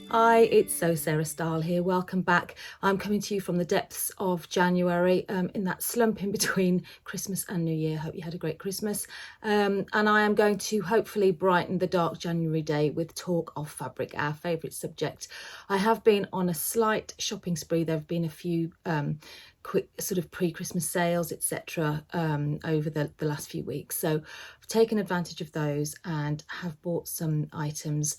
Hi, it's Sarah Stahl here. Welcome back. I'm coming to you from the depths of January, in that slump in between Christmas and New Year. Hope you had a great Christmas. And I am going to hopefully brighten the dark January day with talk of fabric, our favourite subject. I have been on a slight shopping spree. There have been a few quick sort of pre-Christmas sales, etc. Over the last few weeks. So I've taken advantage of those and have bought some items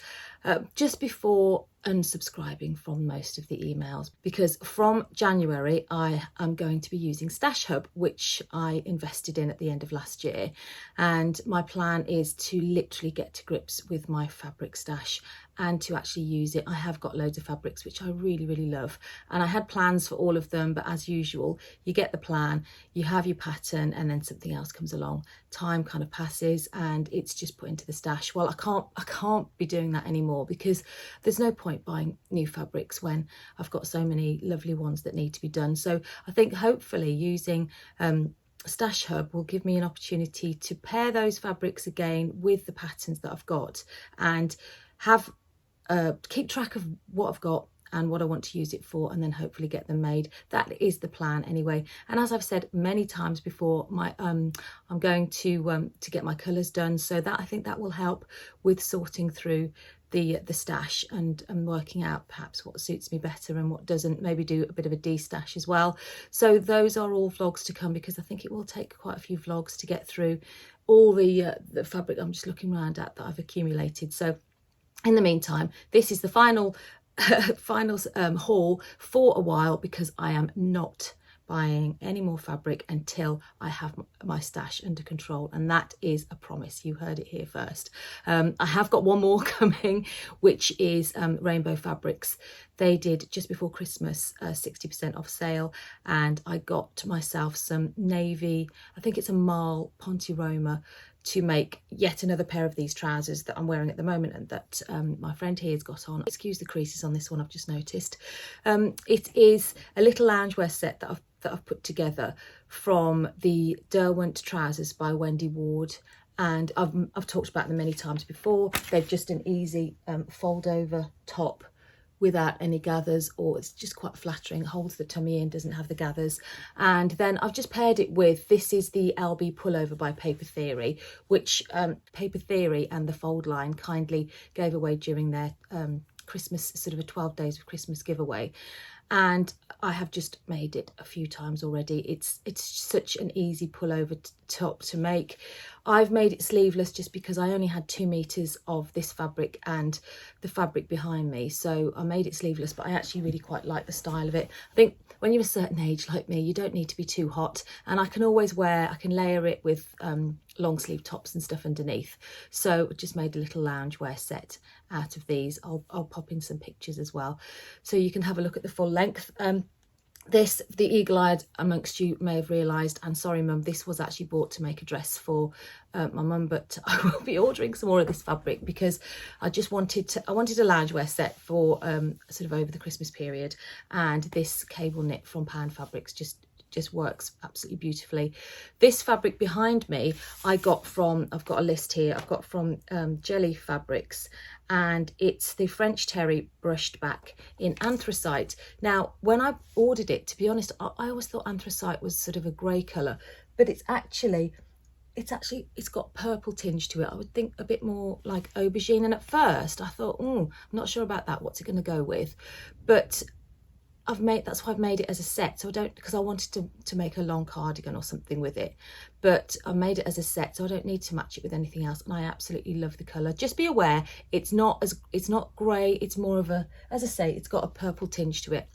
just before unsubscribing from most of the emails, because from January I am going to be using Stash Hub, which I invested in at the end of last year, and my plan is to literally get to grips with my fabric stash and to actually use it. I have got loads of fabrics which I really love, and I had plans for all of them, but as usual, you get the plan, you have your pattern, and then something else comes along. Time kind of passes and it's just put into the stash. Well, I can't be doing that anymore, because there's no point buying new fabrics when I've got so many lovely ones that need to be done. So I think hopefully using Stash Hub will give me an opportunity to pair those fabrics again with the patterns that I've got, and have keep track of what I've got and what I want to use it for, and then hopefully get them made. That is the plan anyway. And as I've said many times before, my I'm going to get my colours done, so that I think that will help with sorting through the stash and working out perhaps what suits me better and what doesn't. Maybe do a bit of a de-stash as well. So those are all vlogs to come, because I think it will take quite a few vlogs to get through all the fabric I'm just looking around at that I've accumulated. So in the meantime, this is the final haul for a while, because I am not buying any more fabric until I have my stash under control, and that is a promise. You heard it here first. I have got one more coming, which is Rainbow Fabrics. They did just before Christmas 60% off sale, and I got myself some navy, I think it's a Marl Ponte Roma, to make yet another pair of these trousers that I'm wearing at the moment, and that my friend here has got on. Excuse the creases on this one, I've just noticed. It is a little loungewear set that I've put together from the Derwent Trousers by Wendy Ward, and I've talked about them many times before. They're just an easy fold over top without any gathers, or it's just quite flattering, holds the tummy in, doesn't have the gathers. And then I've just paired it with, this is the LB pullover by Paper Theory, which Paper Theory and the Fold line kindly gave away during their Christmas, sort of a 12 days of Christmas giveaway. And I have just made it a few times already. It's such an easy pullover top to make. I've made it sleeveless just because I only had 2 meters of this fabric and the fabric behind me, so I made it sleeveless, but I actually really quite like the style of it. I think when you're a certain age like me, you don't need to be too hot, and I can always I can layer it with long sleeve tops and stuff underneath. So I just made a little loungewear set out of these. I'll pop in some pictures as well, so you can have a look at the full length. This, the eagle-eyed amongst you may have realised, and sorry mum, this was actually bought to make a dress for my mum, but I will be ordering some more of this fabric, because I just wanted a loungewear set for sort of over the Christmas period, and this cable knit from Pound Fabrics just works absolutely beautifully. This fabric behind me I got from, I've got a list here, I've got from Jelly Fabrics, and it's the French Terry brushed back in anthracite. Now when I ordered it, to be honest, I always thought anthracite was sort of a grey colour, but it's got purple tinge to it. I would think a bit more like aubergine, and at first I thought, I'm not sure about that, what's it going to go with? But that's why I've made it as a set, so I don't, because I wanted to make a long cardigan or something with it, but I made it as a set, so I don't need to match it with anything else, and I absolutely love the colour. Just be aware, it's not grey, it's more of a, as I say, it's got a purple tinge to it.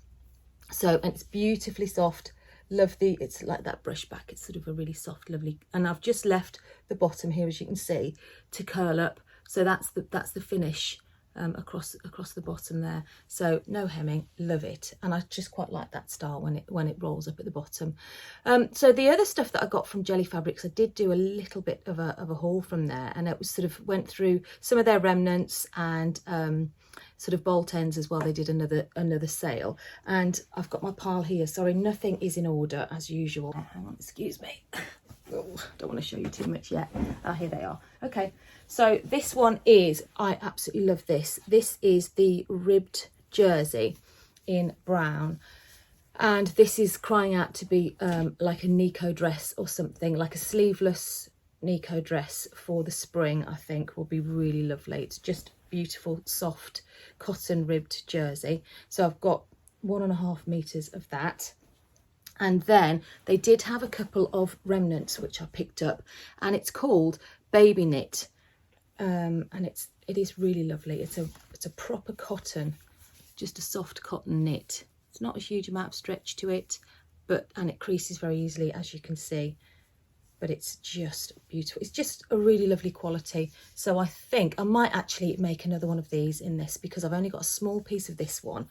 So, and it's beautifully soft. Love it's like that brush back, it's sort of a really soft, lovely, and I've just left the bottom here, as you can see, to curl up. So that's the finish across the bottom there. So no hemming, love it, and I just quite like that style when it rolls up at the bottom. So the other stuff that I got from Jelly Fabrics, I did do a little bit of a haul from there, and it was sort of went through some of their remnants and sort of bolt ends as well. They did another sale, and I've got my pile here. Sorry, nothing is in order as usual. Hang on, excuse me. Oh, don't want to show you too much yet. Here they are. Okay, so this one is, I absolutely love this. This is the ribbed jersey in brown. And this is crying out to be like a Nico dress or something, like a sleeveless Nico dress for the spring. I think will be really lovely. It's just beautiful, soft cotton ribbed jersey. So I've got 1.5 meters of that. And then they did have a couple of remnants which I picked up, and it's called Baby Knit, and it is really lovely. It's a proper cotton, just a soft cotton knit. It's not a huge amount of stretch to it, and it creases very easily, as you can see. But it's just beautiful. It's just a really lovely quality. So I think I might actually make another one of these in this, because I've only got a small piece of this one.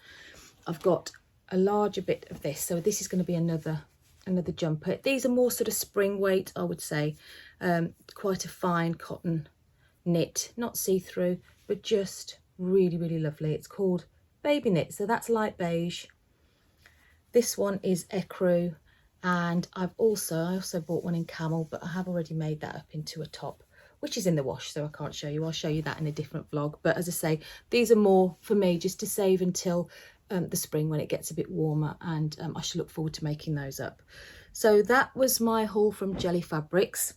I've got a larger bit of this, so this is going to be another jumper. These are more sort of spring weight, I would say. Quite a fine cotton knit, not see-through, but just really, really lovely. It's called Baby Knit, so that's light beige. This one is ecru, and I also bought one in camel, but I have already made that up into a top, which is in the wash, so I can't show you. I'll show you that in a different vlog. But as I say, these are more for me just to save until the spring when it gets a bit warmer, and I should look forward to making those up. So that was my haul from Jelly Fabrics.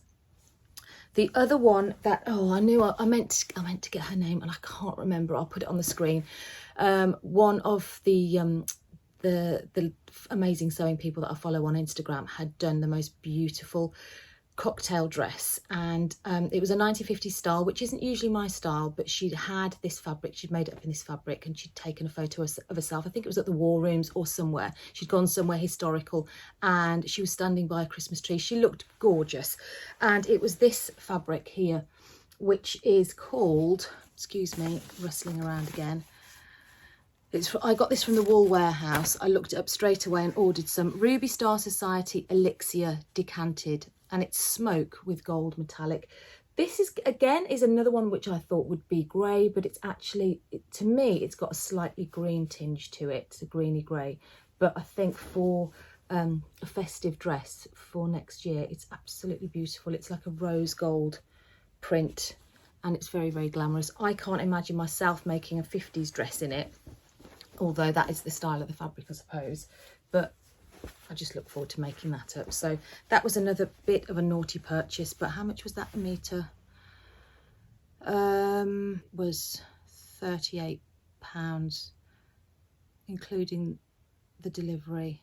The other one that, I meant to get her name and I can't remember. I'll put it on the screen. One of the amazing sewing people that I follow on Instagram had done the most beautiful cocktail dress, and it was a 1950s style, which isn't usually my style, but she'd had this fabric, she'd made it up in this fabric, and she'd taken a photo of herself. I think it was at the War Rooms or somewhere. She'd gone somewhere historical, and she was standing by a Christmas tree. She looked gorgeous, and it was this fabric here, which is called, excuse me, rustling around again. I got this from the Wool Warehouse. I looked it up straight away and ordered some. Ruby Star Society Elixir Decanted, and it's smoke with gold metallic. This is another one which I thought would be grey, but it's actually, to me, it's got a slightly green tinge to it. It's a greeny grey, but I think for a festive dress for next year, it's absolutely beautiful. It's like a rose gold print, and it's very, very glamorous. I can't imagine myself making a 50s dress in it, although that is the style of the fabric, I suppose, but I just look forward to making that up. So that was another bit of a naughty purchase, but how much was that a metre? Was £38, including the delivery.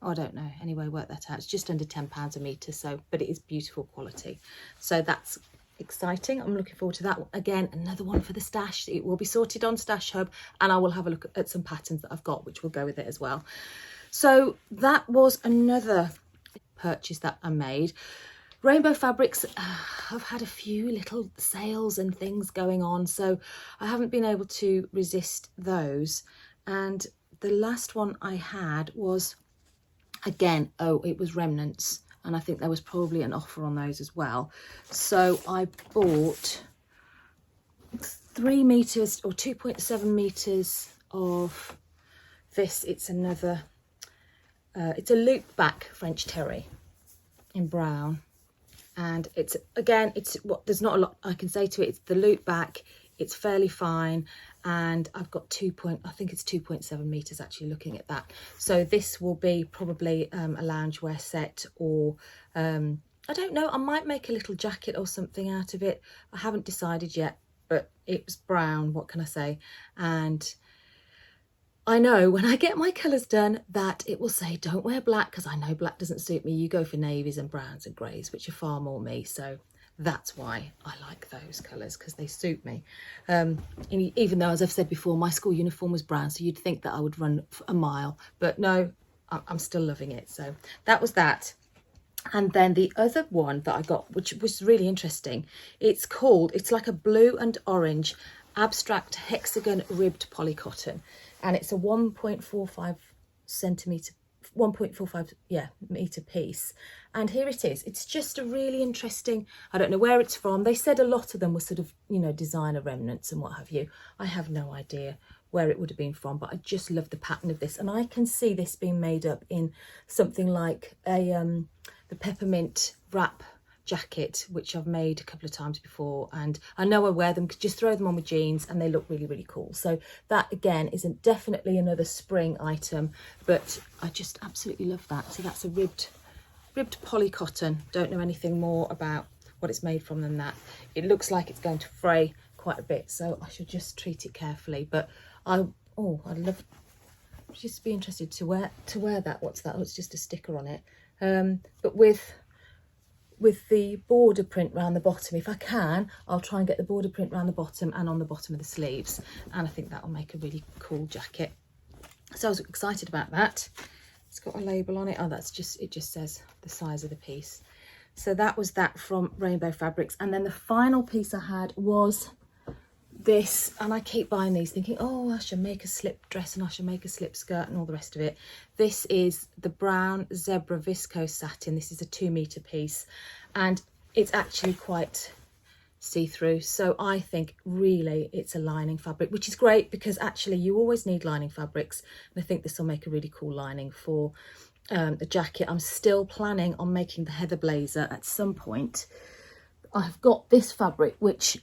I don't know, anyway, work that out. It's just under £10 a metre, so, but it is beautiful quality. So that's exciting. I'm looking forward to that. Again, another one for the stash. It will be sorted on Stash Hub, and I will have a look at some patterns that I've got which will go with it as well. So that was another purchase that I made. Rainbow Fabrics, I've had a few little sales and things going on, so I haven't been able to resist those. And the last one I had was, again, it was remnants, and I think there was probably an offer on those as well. So I bought 3 meters or 2.7 meters of this. It's another, it's a loop back French terry in brown, and it's, again, it's what, there's not a lot I can say to it. It's the loop back, it's fairly fine, and I've got I think it's 2.7 meters actually, looking at that. So this will be probably a loungewear set, or I don't know, I might make a little jacket or something out of it. I haven't decided yet, but it was brown, what can I say? And I know when I get my colours done that it will say don't wear black, because I know black doesn't suit me. You go for navies and browns and greys, which are far more me. So that's why I like those colours, because they suit me. Even though, as I've said before, my school uniform was brown, so you'd think that I would run a mile, but no, I'm still loving it. So that was that. And then the other one that I got, which was really interesting, it's like a blue and orange abstract hexagon ribbed polycotton, and it's a 1.45 centimetre, 1.45 metre piece. And here it is. It's just a really interesting, I don't know where it's from. They said a lot of them were sort of, designer remnants and what have you. I have no idea where it would have been from, but I just love the pattern of this, and I can see this being made up in something like a the peppermint wrap jacket, which I've made a couple of times before, and I know I wear them, just throw them on with jeans and they look really, really cool. So that again isn't definitely another spring item, but I just absolutely love that. So that's a ribbed poly cotton. Don't know anything more about what it's made from than that. It looks like it's going to fray quite a bit, so I should just treat it carefully. But I'd love, just be interested to wear that. What's that? Oh, it's just a sticker on it. But with the border print around the bottom, if I can, I'll try and get the border print around the bottom and on the bottom of the sleeves, and I think that will make a really cool jacket. So I was excited about that. It's got a label on it. Oh, it just says the size of the piece. So that was that from Rainbow Fabrics. And then the final piece I had was this, and I keep buying these thinking, oh, I should make a slip dress and I should make a slip skirt and all the rest of it. This is the brown zebra viscose satin. This is a 2-meter piece, and it's actually quite see-through, so I think really it's a lining fabric, which is great because actually you always need lining fabrics, and I think this will make a really cool lining for the jacket. I'm still planning on making the heather blazer at some point. I've got this fabric, which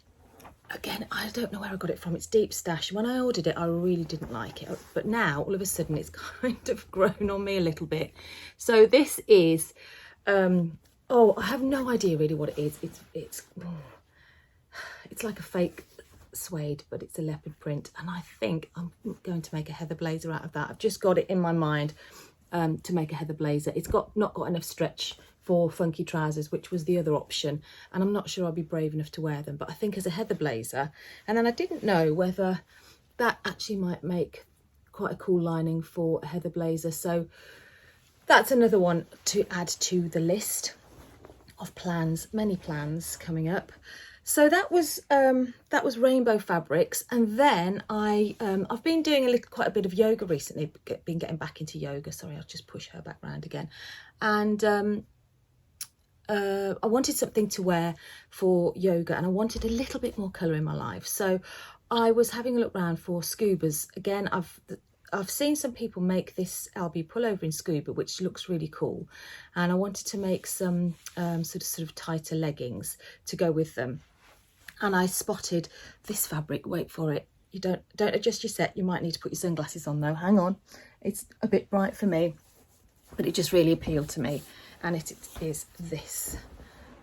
again, I don't know where I got it from. It's deep stash. When I ordered it, I really didn't like it, but now all of a sudden it's kind of grown on me a little bit. So this is oh, I have no idea really what it is. It's like a fake suede, but it's a leopard print, and I think I'm going to make a heather blazer out of that. I've just got it in my mind to make a heather blazer. It's not got enough stretch for funky trousers, which was the other option, and I'm not sure I'll be brave enough to wear them, but I think as a heather blazer. And then I didn't know whether that actually might make quite a cool lining for a heather blazer, so that's another one to add to the list of plans, many plans coming up. So that was Rainbow Fabrics, and then I've been doing quite a bit of yoga recently. Been getting back into yoga. Sorry, I'll just push her back round again. And I wanted something to wear for yoga, and I wanted a little bit more colour in my life. So I was having a look around for Scubas. Again, I've seen some people make this LB pullover in Scuba, which looks really cool, and I wanted to make some sort of tighter leggings to go with them. And I spotted this fabric. Wait for it. You don't adjust your set. You might need to put your sunglasses on though. Hang on. It's a bit bright for me, but it just really appealed to me. And it is this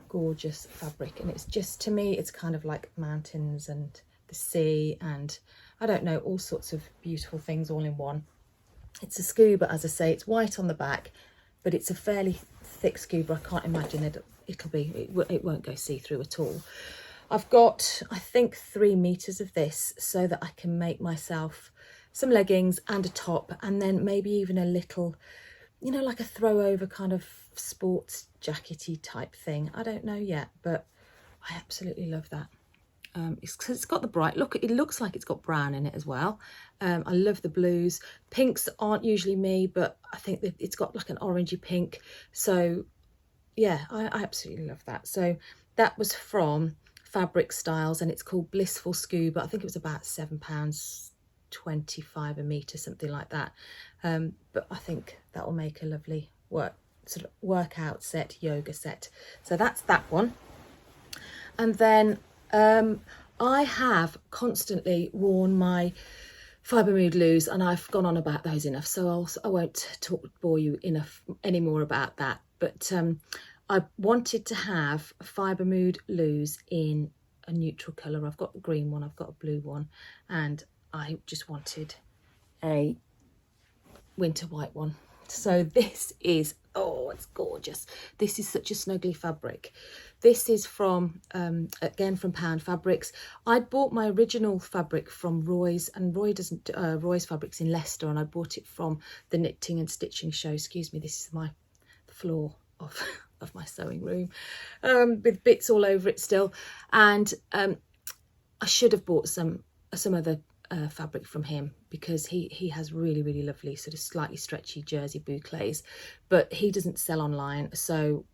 gorgeous fabric. And it's just, to me, it's kind of like mountains and the sea and I don't know, all sorts of beautiful things all in one. It's a Scuba, as I say. It's white on the back, but it's a fairly thick Scuba. I can't imagine it won't go see-through at all. I've got, I think, 3 meters of this so that I can make myself some leggings and a top, and then maybe even a little, you know, like a throw over kind of sports jackety type thing. I don't know yet, but I absolutely love that. It's got the bright look. It looks like it's got brown in it as well. I love the blues. Pinks aren't usually me, but I think that it's got like an orangey pink. So yeah, I absolutely love that. So that was from Fabric Styles, and it's called Blissful Scuba. I think it was about £7.25 a metre, something like that. But I think that will make a lovely workout set, yoga set. So that's that one. And then I have constantly worn my fibre mood loos, and I've gone on about those enough, so I won't bore you enough anymore about that. But I wanted to have a fibre mood loose in a neutral colour. I've got the green one, I've got a blue one, and I just wanted a winter white one. So this is, oh, it's gorgeous. This is such a snuggly fabric. This is from, again, from Pound Fabrics. I'd bought my original fabric from Roy's, and Roy's Fabrics in Leicester, and I bought it from the Knitting and Stitching Show. Excuse me, this is the floor of my sewing room, with bits all over it still. And I should have bought some other fabric from him, because he has really, really lovely sort of slightly stretchy jersey bouclés, but he doesn't sell online. So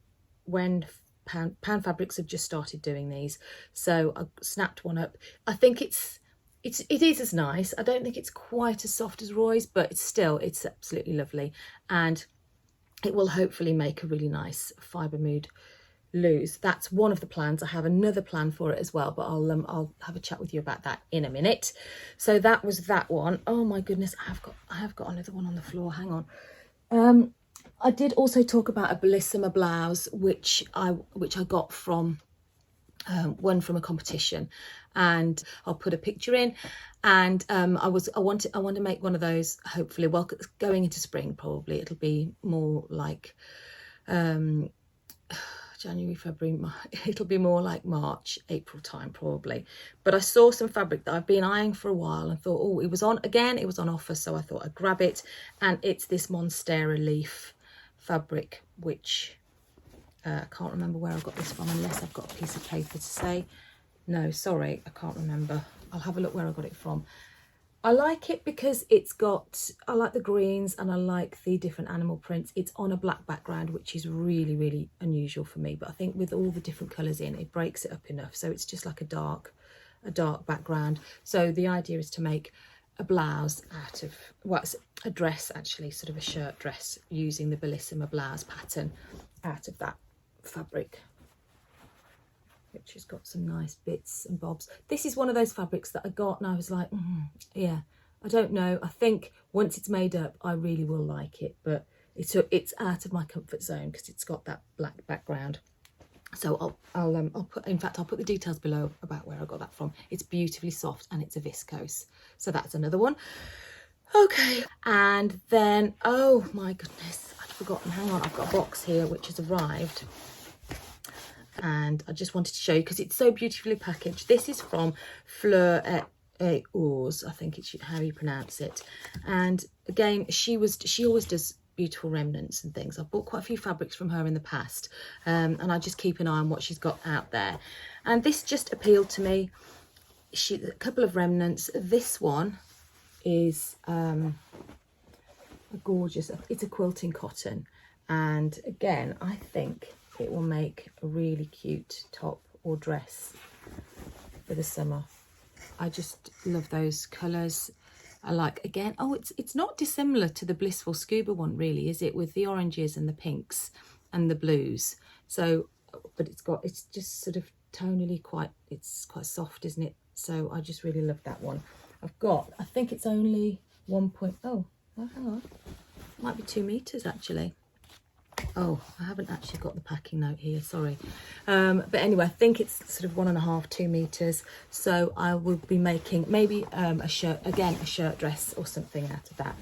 when Pound Fabrics have just started doing these, so I snapped one up. I think it is as nice. I don't think it's quite as soft as Roy's, but it's absolutely lovely. And it will hopefully make a really nice fibre mood loose. That's one of the plans. I have another plan for it as well, but I'll have a chat with you about that in a minute. So that was that one. Oh my goodness, I have got another one on the floor. Hang on. I did also talk about a Bellissima blouse, which I got from one from a competition, and I'll put a picture in. And I want to make one of those, hopefully, well, going into spring probably. It'll be more like January, February, it'll be more like March, April time probably. But I saw some fabric that I've been eyeing for a while and thought, oh, it was on offer, so I thought I'd grab it. And it's this Monstera leaf fabric, which I can't remember where I got this from, unless I've got a piece of paper to say. No, sorry, I can't remember. I'll have a look where I got it from. I like it because I like the greens and I like the different animal prints. It's on a black background, which is really, really unusual for me. But I think with all the different colours in, it breaks it up enough. So it's just like a dark background. So the idea is to make a blouse out of, well, it's a dress actually, sort of a shirt dress, using the Bellissima blouse pattern out of that fabric, which has got some nice bits and bobs. This is one of those fabrics that I got and I was like, yeah, I don't know. I think once it's made up, I really will like it, but it's out of my comfort zone because it's got that black background. So I'll put the details below about where I got that from. It's beautifully soft and it's a viscose. So that's another one. Okay, and then, oh my goodness, I'd forgotten. Hang on, I've got a box here which has arrived. And I just wanted to show you because it's so beautifully packaged. This is from Flur et Ors, I think it's how you pronounce it. And again, she always does beautiful remnants and things. I've bought quite a few fabrics from her in the past, and I just keep an eye on what she's got out there. And this just appealed to me. A couple of remnants. This one is a gorgeous. It's a quilting cotton, and again, I think it will make a really cute top or dress for the summer. I just love those colours. I like, again, oh, it's not dissimilar to the Blissful Scuba one really, is it? With the oranges and the pinks and the blues. So, but it's just sort of tonally it's quite soft, isn't it? So I just really love that one. I think it's only hang on. It might be 2 meters actually. Oh, I haven't actually got the packing note here, sorry. But anyway, I think it's sort of 1.5, 2 meters. So I will be making maybe a shirt dress or something out of that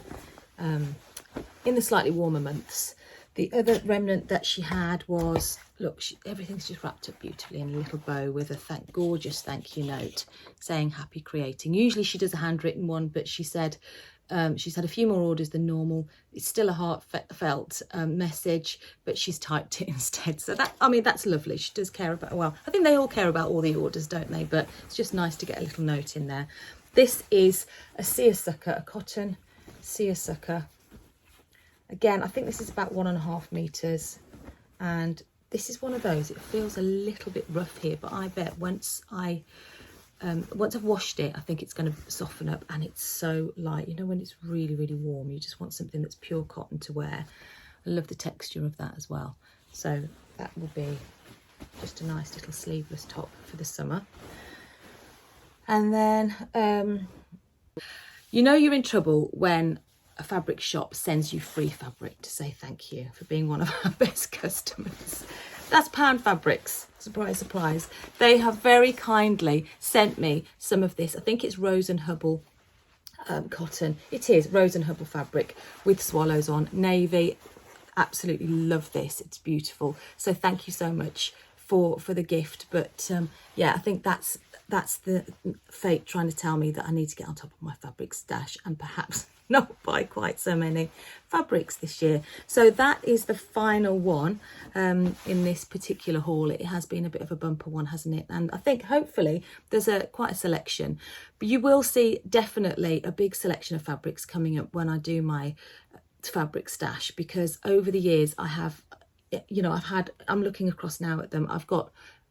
in the slightly warmer months. The other remnant that she had was, look, everything's just wrapped up beautifully in a little bow with a gorgeous thank you note saying happy creating. Usually she does a handwritten one, but she said she's had a few more orders than normal. It's still a heartfelt message, but she's typed it instead. So that's lovely. She does care about, well, I think they all care about all the orders, don't they? But it's just nice to get a little note in there. This is a seersucker, a cotton seersucker. Again, I think this is about 1.5 meters. And this is one of those, it feels a little bit rough here, but I bet once I've washed it, I think it's going to soften up, and it's so light. You know, when it's really, really warm, you just want something that's pure cotton to wear. I love the texture of that as well. So that will be just a nice little sleeveless top for the summer. And then, you know you're in trouble when a fabric shop sends you free fabric to say thank you for being one of our best customers. That's Pound Fabrics. Surprise, surprise. They have very kindly sent me some of this. I think it's Rose and Hubble cotton. It is Rose and Hubble fabric with swallows on, navy. Absolutely love this. It's beautiful. So thank you so much for the gift. But yeah, I think that's the fate trying to tell me that I need to get on top of my fabric stash and perhaps not buy quite so many fabrics this year. So that is the final one in this particular haul. It has been a bit of a bumper one, hasn't it? And I think hopefully there's quite a selection, but you will see definitely a big selection of fabrics coming up when I do my fabric stash, because over the years I have, you know, I'm looking across now at them. I've got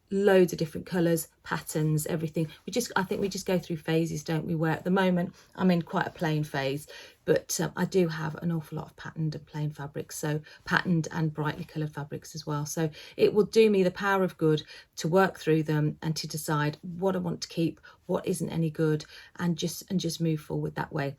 loads of different colours, patterns, everything. I think we just go through phases, don't we, where at the moment I'm in quite a plain phase, but I do have an awful lot of patterned and plain fabrics, so patterned and brightly coloured fabrics as well. So it will do me the power of good to work through them and to decide what I want to keep, what isn't any good, and just move forward that way.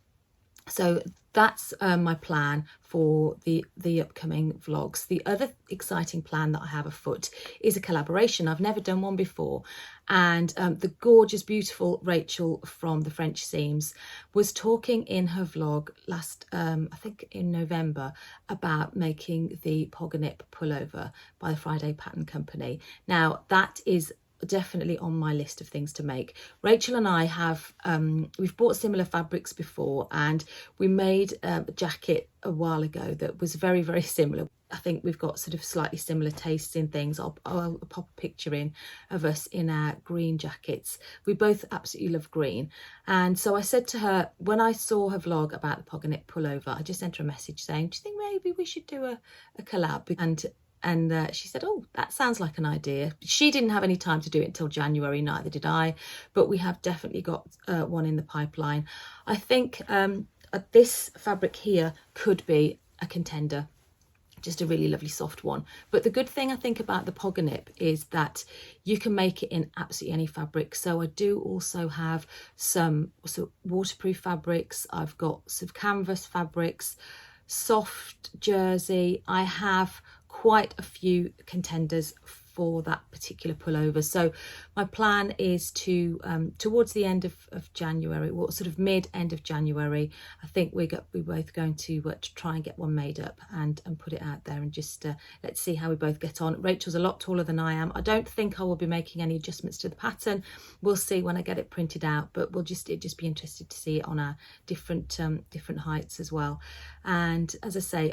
So that's my plan for the upcoming vlogs. The other exciting plan that I have afoot is a collaboration. I've never done one before, and the gorgeous, beautiful Rachel from the French Seams was talking in her vlog last, I think in November, about making the Pogonip pullover by the Friday Pattern Company. Now that is definitely on my list of things to make. Rachel and I have we've bought similar fabrics before, and we made a jacket a while ago that was very, very similar. I think we've got sort of slightly similar tastes in things. I'll pop a picture in of us in our green jackets. We both absolutely love green, and so I said to her when I saw her vlog about the Pogonip pullover, I just sent her a message saying, do you think maybe we should do a collab? And she said, oh, that sounds like an idea. She didn't have any time to do it until January, neither did I, but we have definitely got one in the pipeline. I think this fabric here could be a contender, just a really lovely soft one. But the good thing I think about the Pogonip is that you can make it in absolutely any fabric. So I do also have some waterproof fabrics. I've got some canvas fabrics, soft jersey. I have quite a few contenders for that particular pullover. So my plan is to towards the end of January, or sort of mid-end of January, I think we're both going to try and get one made up and put it out there, and just let's see how we both get on. Rachel's a lot taller than I am. I don't think I will be making any adjustments to the pattern. We'll see when I get it printed out, but it'd just be interested to see it on our different heights as well. And as I say,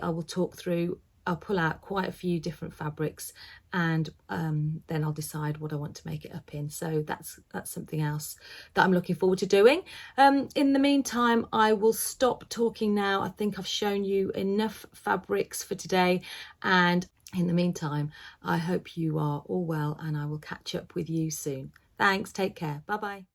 I'll pull out quite a few different fabrics, and then I'll decide what I want to make it up in. So that's something else that I'm looking forward to doing. In the meantime, I will stop talking now. I think I've shown you enough fabrics for today, and in the meantime, I hope you are all well, and I will catch up with you soon. Thanks, take care, bye bye.